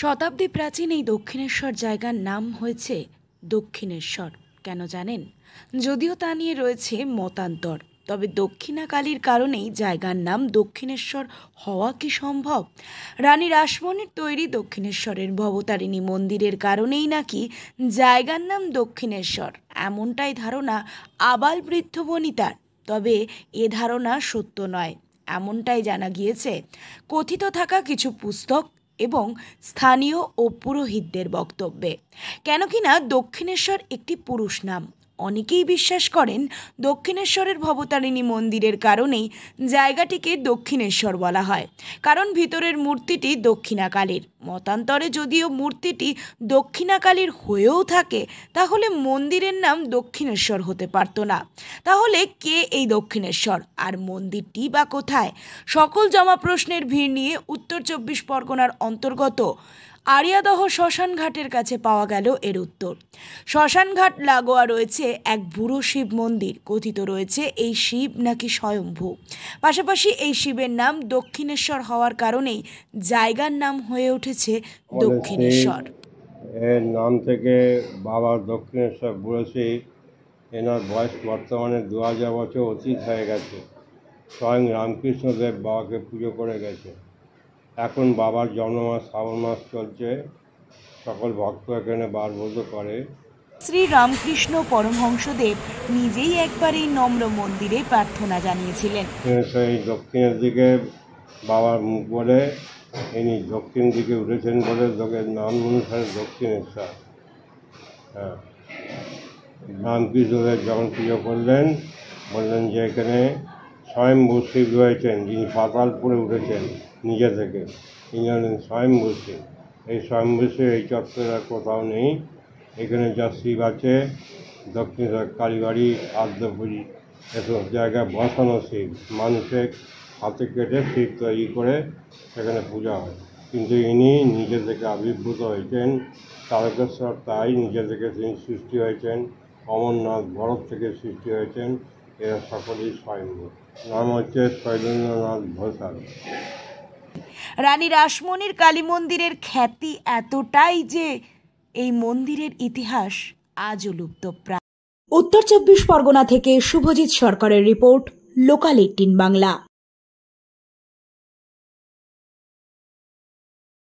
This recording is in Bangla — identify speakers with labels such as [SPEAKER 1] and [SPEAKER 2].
[SPEAKER 1] শতাব্দী প্রাচীন এই দক্ষিণেশ্বর জায়গার নাম হয়েছে দক্ষিণেশ্বর। কেন জানেন? যদিও তা নিয়ে রয়েছে মতান্তর, তবে দক্ষিণা কালীর কারণেই জায়গার নাম দক্ষিণেশ্বর হওয়া কি সম্ভব? রানী রাসমণির তৈরি দক্ষিণেশ্বরের ভবতারিণী মন্দিরের কারণেই নাকি জায়গার নাম দক্ষিণেশ্বর, এমনটাই ধারণা আবাল বৃদ্ধ বনিতার। তবে এ ধারণা সত্য নয়, এমনটাই জানা গিয়েছে কথিত থাকা কিছু পুস্তক এবং স্থানীয় ও পুরোহিতদের বক্তব্যে। কেন কিনা দক্ষিণেশ্বর একটি পুরুষ নাম। অনেকেই বিশ্বাস করেন দক্ষিণেশ্বরের ভবতারিণী মন্দিরের কারণেই জায়গাটিকে দক্ষিণেশ্বর বলা হয়, কারণ ভিতরের মূর্তিটি দক্ষিণাকালীর। মতান্তরে যদিও মূর্তিটি দক্ষিণাকালীর হয়েও থাকে, তাহলে মন্দিরের নাম দক্ষিণেশ্বর হতে পারত না। তাহলে কে এই দক্ষিণেশ্বর, আর মন্দিরটি বা কোথায়? সকল জমা প্রশ্নের ভিড় নিয়ে উত্তর 24 পরগনার অন্তর্গত আড়িয়াদহ শ্মশান ঘাটের কাছে পাওয়া গেল এর উত্তর। শ্মশান ঘাট লাগোয়া রয়েছে এক বুড়ো শিব মন্দির। কথিত রয়েছে এই শিব নাকি স্বয়ম্ভু। পাশাপাশি এই শিবের নাম দক্ষিণেশ্বর হওয়ার কারণেই জায়গার নাম হয়ে উঠেছে দক্ষিণেশ্বর।
[SPEAKER 2] এর নাম থেকে বাবা দক্ষিণেশ্বর বুড়ো শিব, এনার বয়স বর্তমানে 2000 বছর অতীত হয়ে গেছে। স্বয়ং রামকৃষ্ণদেব বাবাকে পুজো করে গেছে। এখন বাবার জন্মমাস শ্রাবণ মাস চলছে, সকল ভক্ত এখানে বারবোধ করে।
[SPEAKER 1] শ্রী রামকৃষ্ণ পরমহংসদেব নিজেই একবার এই নম্র মন্দিরে প্রার্থনা জানিয়েছিলেন।
[SPEAKER 2] সেই দক্ষিণের দিকে বাবার মুখ বলে ইনি দক্ষিণ দিকে উঠেছেন বলে লোকের নাম অনুসারে দক্ষিণেশ্বর। হ্যাঁ, রামকৃষ্ণদেব যখন পুজো করলেন, বললেন যে এখানে স্বয়ম্ভু শিব রয়েছেন, যিনি পাতালপুরে উঠেছেন নিজে থেকে। তিনি হলেন স্বয়ম্ভু শিব। এই স্বয়ম্ভু শিব এই চত্বরে আর কোথাও নেই। এখানে যা শিব আছে, দক্ষিণেশ্বর কালীবাড়ি, আদ্যপুরী, এসব জায়গায় বসানো শিব মানুষের হাতে কেটে শিব তৈরি করে সেখানে পূজা হয়। কিন্তু ইনি নিজে থেকে আবির্ভূত হয়েছেন। তারকেশ্বর তাই নিজে থেকে তিনি সৃষ্টি হয়েছেন। অমরনাথ ভরত থেকে সৃষ্টি হয়েছেন। এরা সকলেই স্বয়ম্ভু। নাম হচ্ছে শৈলেন্দ্রনাথ ঘোষাল।
[SPEAKER 1] রানী রাসমণির কালী মন্দিরের খ্যাতি এতটাই যে এই মন্দিরের ইতিহাস আজও লুপ্তপ্রায়। উত্তর 24 পরগনা থেকে শুভজিৎ সরকারের রিপোর্ট, লোকাল 18 বাংলা।